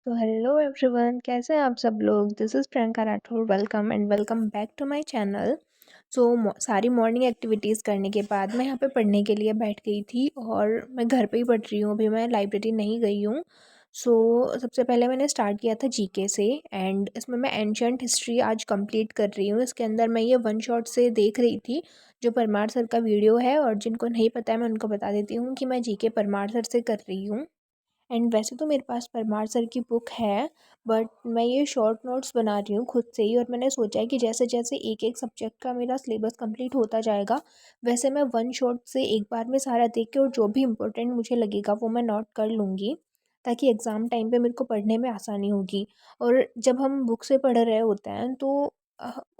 तो hello everyone, कैसे हैं आप सब लोग। This is Priyanka Rathore. Welcome and welcome back to my channel. सारी मॉर्निंग एक्टिविटीज़ करने के बाद मैं यहाँ पे पढ़ने के लिए बैठ गई थी और मैं घर पे ही पढ़ रही हूँ। अभी मैं लाइब्रेरी नहीं गई हूँ। सबसे पहले मैंने स्टार्ट किया था जीके से एंड इसमें मैं एंशियंट हिस्ट्री आज कंप्लीट कर रही हूँ। इसके अंदर मैं ये वन शॉट से देख रही थी जो परमार सर का वीडियो है, और जिनको नहीं पता है मैं उनको बता देती हूँ कि मैं जीके परमार सर से कर रही हूँ। एंड वैसे तो मेरे पास परमार सर की बुक है, बट मैं ये शॉर्ट नोट्स बना रही हूँ खुद से ही। और मैंने सोचा है कि जैसे जैसे एक एक सब्जेक्ट का मेरा सिलेबस कंप्लीट होता जाएगा, वैसे मैं वन शॉट से एक बार में सारा देख के और जो भी इम्पोर्टेंट मुझे लगेगा वो मैं नोट कर लूँगी, ताकि एग्ज़ाम टाइम पे मेरे को पढ़ने में आसानी होगी। और जब हम बुक से पढ़ रहे होते हैं तो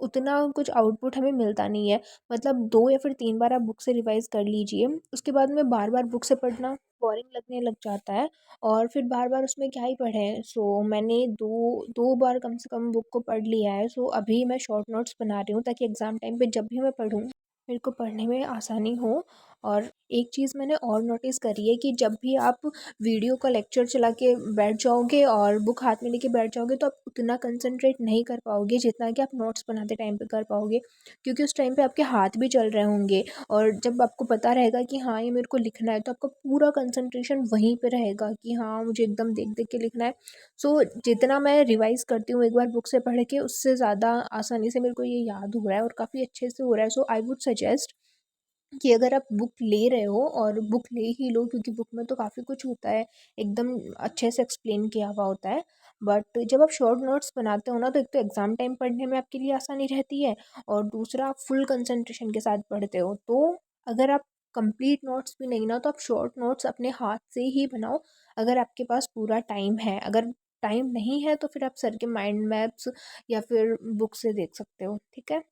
उतना कुछ आउटपुट हमें मिलता नहीं है। मतलब 2 या फिर 3 बार आप बुक से रिवाइज़ कर लीजिए, उसके बाद में बार-बार बुक से पढ़ना बोरिंग लगने लग जाता है और फिर बार-बार उसमें क्या ही पढ़ें। मैंने 2 बार कम से कम बुक को पढ़ लिया है। अभी मैं शॉर्ट नोट्स बना रही हूँ ताकि एग्ज़ाम टाइम पे जब भी मैं पढ़ूँ, मेरे को पढ़ने में आसानी हो। और एक चीज़ मैंने और नोटिस करी है कि जब भी आप वीडियो का लेक्चर चला के बैठ जाओगे और बुक हाथ में लेके बैठ जाओगे, तो आप उतना कंसंट्रेट नहीं कर पाओगे जितना कि आप नोट्स बनाते टाइम पे कर पाओगे, क्योंकि उस टाइम पे आपके हाथ भी चल रहे होंगे। और जब आपको पता रहेगा कि हाँ ये मेरे को लिखना है, तो आपका पूरा कंसंट्रेशन वहीं पे रहेगा कि हाँ मुझे एकदम देख देख के लिखना है। जितना मैं रिवाइज़ करती हूँ एक बार बुक से पढ़ के, उससे ज़्यादा आसानी से मेरे को ये याद हो रहा है और काफ़ी अच्छे से हो रहा है। आई वुड सजेस्ट कि अगर आप बुक ले रहे हो और बुक ले ही लो, क्योंकि बुक में तो काफ़ी कुछ होता है, एकदम अच्छे से एक्सप्लेन किया हुआ होता है। बट जब आप शॉर्ट नोट्स बनाते हो ना, तो एक तो एग्ज़ाम टाइम पढ़ने में आपके लिए आसानी रहती है, और दूसरा आप फुल कंसंट्रेशन के साथ पढ़ते हो। तो अगर आप कंप्लीट नोट्स भी नहीं ना, तो आप शॉर्ट नोट्स अपने हाथ से ही बनाओ, अगर आपके पास पूरा टाइम है। अगर टाइम नहीं है तो फिर आप सर के माइंड मैप्स या फिर बुक से देख सकते हो, ठीक है।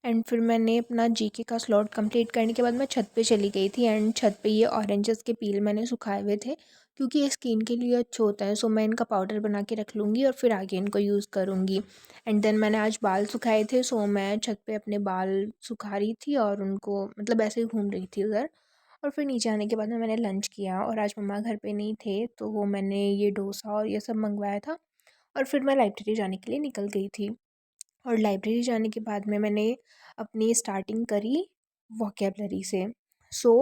एंड फिर मैंने अपना जीके का स्लॉट कंप्लीट करने के बाद मैं छत पे चली गई थी, एंड छत पे ये ऑरेंजेस के पील मैंने सुखाए हुए थे, क्योंकि ये स्किन के लिए अच्छे होता है। मैं इनका पाउडर बना के रख लूँगी और फिर आगे इनको यूज़ करूँगी। एंड देन मैंने आज बाल सुखाए थे, मैं छत पे अपने बाल सुखा रही थी और उनको मतलब ऐसे ही घूम रही थी उधर। और फिर नीचे आने के बाद में मैंने लंच किया, और आज मम्मा घर पे नहीं थे तो वो मैंने ये डोसा और ये सब मंगवाया था। और फिर मैं लाइब्रेरी जाने के लिए निकल गई थी। और लाइब्रेरी जाने के बाद में मैंने अपनी स्टार्टिंग करी वोकेबलरी से। सो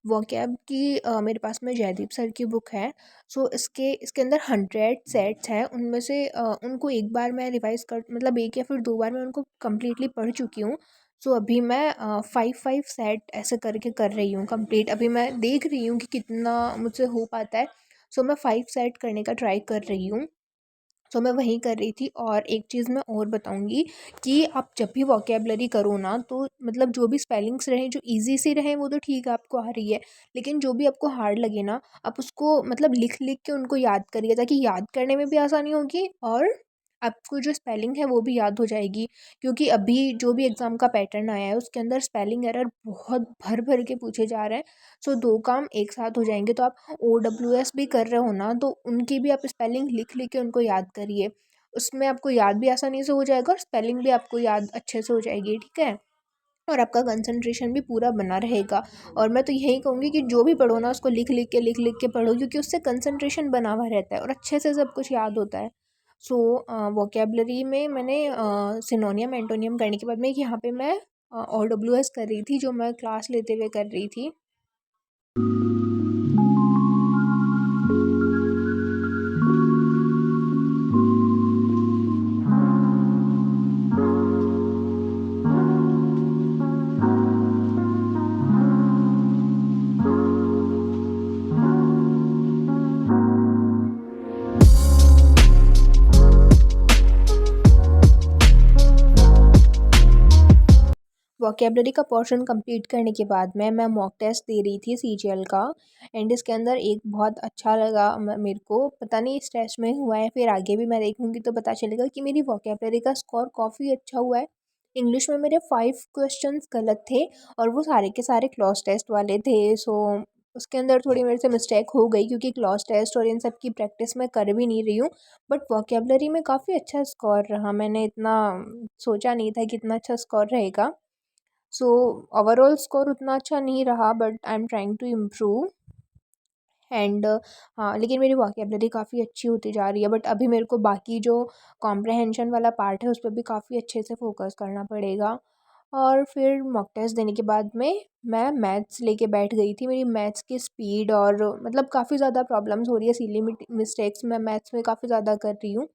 वोकेब की मेरे पास में जयदीप सर की बुक है। इसके इसके अंदर 100 सेट्स हैं, उनमें से उनको एक बार मैं रिवाइज़ कर मतलब एक या फिर 2 बार मैं उनको कम्प्लीटली पढ़ चुकी हूँ। अभी मैं 5 सेट ऐसे करके कर रही हूँ कंप्लीट। अभी मैं देख रही हूँ कि कितना मुझसे हो पाता है। मैं 5 सेट करने का ट्राई कर रही हूँ। मैं वही कर रही थी। और एक चीज़ मैं और बताऊँगी कि आप जब भी वोकेबलरी करो ना, तो मतलब जो भी स्पेलिंग्स रहें, जो ईज़ी सी रहें वो तो ठीक है आपको आ रही है, लेकिन जो भी आपको हार्ड लगे ना, आप उसको मतलब लिख-लिख के उनको याद करिए, ताकि याद करने में भी आसानी होगी और आपको जो स्पेलिंग है वो भी याद हो जाएगी। क्योंकि अभी जो भी एग्ज़ाम का पैटर्न आया है उसके अंदर स्पेलिंग एरर बहुत भर-भर के पूछे जा रहे हैं। 2 काम एक साथ हो जाएँगे। तो आप OWS भी कर रहे हो ना, तो उनकी भी आप स्पेलिंग लिख-लिख के उनको याद करिए। उसमें आपको याद भी आसानी से हो जाएगा और स्पेलिंग भी आपको याद अच्छे से हो जाएगी, ठीक है? और आपका कंसंट्रेशन भी पूरा बना रहेगा। और मैं तो यही कहूँगी कि जो भी पढ़ो ना, उसको लिख-लिख के पढ़ो, क्योंकि उससे कंसंट्रेशन बना हुआ रहता है और अच्छे से सब कुछ याद होता है। वोकैब्युलरी में मैंने सिनोनियम, एंटोनियम करने के बाद में यहाँ पे मैं OWS कर रही थी, जो मैं क्लास लेते हुए कर रही थी। वोकेबलरी का पोर्शन कंप्लीट करने के बाद में मैं मॉक टेस्ट दे रही थी सीजीएल का। एंड इसके अंदर एक बहुत अच्छा लगा मेरे को, पता नहीं इस टेस्ट में हुआ है फिर आगे भी मैं देखूँगी तो पता चलेगा कि मेरी वोकेबलरी का स्कोर काफ़ी अच्छा हुआ है। इंग्लिश में मेरे 5 क्वेश्चंस गलत थे, और वो सारे के सारे क्लॉज टेस्ट वाले थे। उसके अंदर थोड़ी मेरे से मिस्टेक हो गई, क्योंकि क्लॉज टेस्ट और इन सब की प्रैक्टिस मैं कर भी नहीं रही हूँ। बट वोकेबलरी में काफ़ी अच्छा स्कोर रहा, मैंने इतना सोचा नहीं था कि इतना अच्छा स्कोर रहेगा। ओवरऑल स्कोर उतना अच्छा नहीं रहा, but I am trying to improve. And हाँ, लेकिन मेरी वोकेबलरी काफ़ी अच्छी होती जा रही है, बट अभी मेरे को बाकी जो कॉम्प्रहेंशन वाला पार्ट है उस पर भी काफ़ी अच्छे से फोकस करना पड़ेगा। और फिर मॉक टेस्ट देने के बाद में मैं मैथ्स लेके बैठ गई थी। मेरी मैथ्स की स्पीड और मतलब काफ़ी ज़्यादा प्रॉब्लम्स हो रही है, सिली मिस्टेक्स मैं मैथ्स में काफ़ी ज़्यादा कर रही हूँ।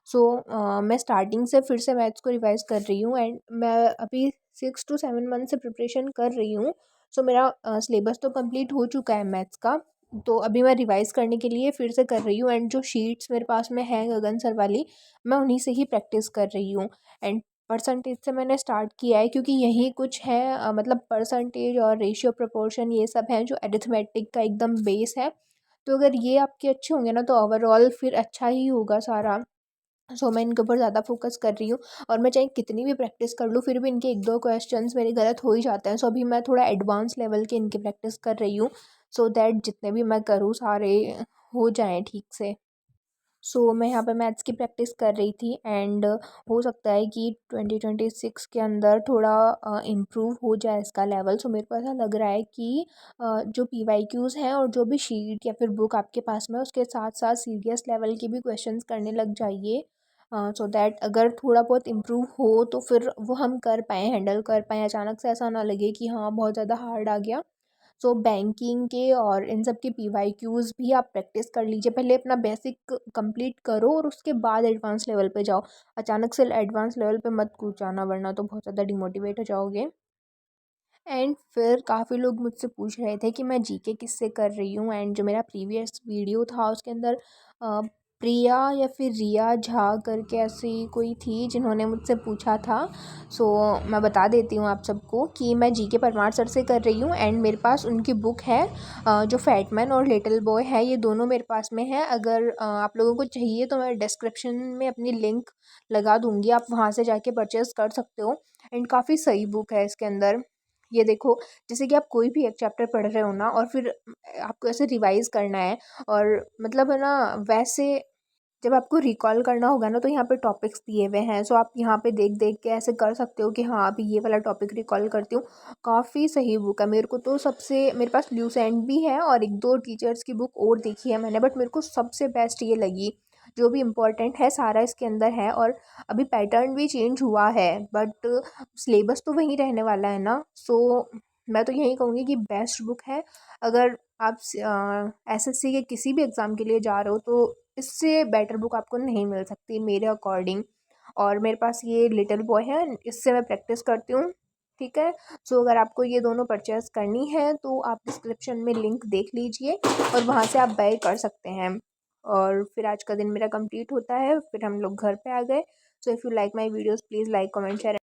सो मैं स्टार्टिंग से फिर से मैथ्स को रिवाइज़ कर रही हूँ एंड मैं अभी 6 to 7 मंथ से प्रिपरेशन कर रही हूँ। सो मेरा सिलेबस तो कंप्लीट हो चुका है मैथ्स का, तो अभी मैं रिवाइज़ करने के लिए फिर से कर रही हूँ एंड जो शीट्स मेरे पास में है गगन सर वाली, मैं उन्हीं से ही प्रैक्टिस कर रही हूँ। एंड परसेंटेज से मैंने स्टार्ट किया है क्योंकि यही कुछ है, मतलब परसेंटेज और रेशियो प्रोपोर्शन ये सब हैं जो अरिथमेटिक का एकदम बेस है। तो अगर ये आपके अच्छे होंगे ना तो ओवरऑल फिर अच्छा ही होगा सारा। सो मैं इनके ऊपर ज़्यादा फोकस कर रही हूँ और मैं चाहे कितनी भी प्रैक्टिस कर लूँ फिर भी इनके एक दो क्वेश्चंस मेरे गलत हो ही जाते हैं। सो अभी मैं थोड़ा एडवांस लेवल के इनकी प्रैक्टिस कर रही हूँ, सो दैट जितने भी मैं करूँ सारे हो जाएं ठीक से। सो मैं यहाँ पे मैथ्स की प्रैक्टिस कर रही थी एंड हो सकता है कि 2026 के अंदर थोड़ा इम्प्रूव हो जाए इसका लेवल। सो मेरे को ऐसा लग रहा है कि जो PYQs हैं और जो भी शीट या फिर बुक आपके पास में है उसके साथ साथ सीरियस लेवल के भी क्वेश्चंस करने लग जाइए, सो दैट अगर थोड़ा बहुत इम्प्रूव हो तो फिर वो हम कर पाएँ, हैंडल कर पाएँ। अचानक से ऐसा ना लगे कि हाँ बहुत ज़्यादा हार्ड आ गया। सो बैंकिंग के और इन सब के PYQs भी आप प्रैक्टिस कर लीजिए, पहले अपना बेसिक कंप्लीट करो और उसके बाद एडवांस लेवल पे जाओ। अचानक से एडवांस लेवल पे मत कूद जाना वरना तो बहुत ज़्यादा डिमोटिवेट हो जाओगे। एंड फिर काफ़ी लोग मुझसे पूछ रहे थे कि मैं जीके किससे कर रही हूँ एंड जो मेरा प्रीवियस वीडियो था उसके अंदर प्रिया या फिर रिया झा करके ऐसी कोई थी जिन्होंने मुझसे पूछा था। सो मैं बता देती हूँ आप सबको कि मैं जीके परमार सर से कर रही हूँ एंड मेरे पास उनकी बुक है, जो फैटमैन और लिटिल बॉय है ये दोनों मेरे पास में है। अगर आप लोगों को चाहिए तो मैं डिस्क्रिप्शन में अपनी लिंक लगा दूँगी, आप वहाँ से जाके परचेज़ कर सकते हो। एंड काफ़ी सही बुक है इसके अंदर। ये देखो, जैसे कि आप कोई भी एक चैप्टर पढ़ रहे हो ना और फिर आपको ऐसे रिवाइज़ करना है और मतलब है ना वैसे जब आपको रिकॉल करना होगा ना तो यहाँ पे टॉपिक्स दिए हुए हैं। सो आप यहाँ पे देख देख के ऐसे कर सकते हो कि हाँ अभी ये वाला टॉपिक रिकॉल करती हूँ। काफ़ी सही बुक है, मेरे को तो सबसे, मेरे पास ल्यूसेंट भी है और एक दो टीचर्स की बुक और देखी है मैंने, बट मेरे को सबसे बेस्ट ये लगी। जो भी इम्पोर्टेंट है सारा इसके अंदर है और अभी पैटर्न भी चेंज हुआ है बट सिलेबस तो वहीं रहने वाला है ना। सो मैं तो यही कहूँगी कि बेस्ट बुक है। अगर आप SSC के किसी भी एग्ज़ाम के लिए जा रहे हो तो इससे बेटर बुक आपको नहीं मिल सकती मेरे अकॉर्डिंग। और मेरे पास ये लिटिल बॉय है, इससे मैं प्रैक्टिस करती हूँ। ठीक है, सो अगर आपको ये दोनों परचेज़ करनी है तो आप डिस्क्रिप्शन में लिंक देख लीजिए और वहाँ से आप बाय कर सकते हैं। और फिर आज का दिन मेरा कंप्लीट होता है, फिर हम लोग घर पे आ गए। So if you like my videos please like comment share.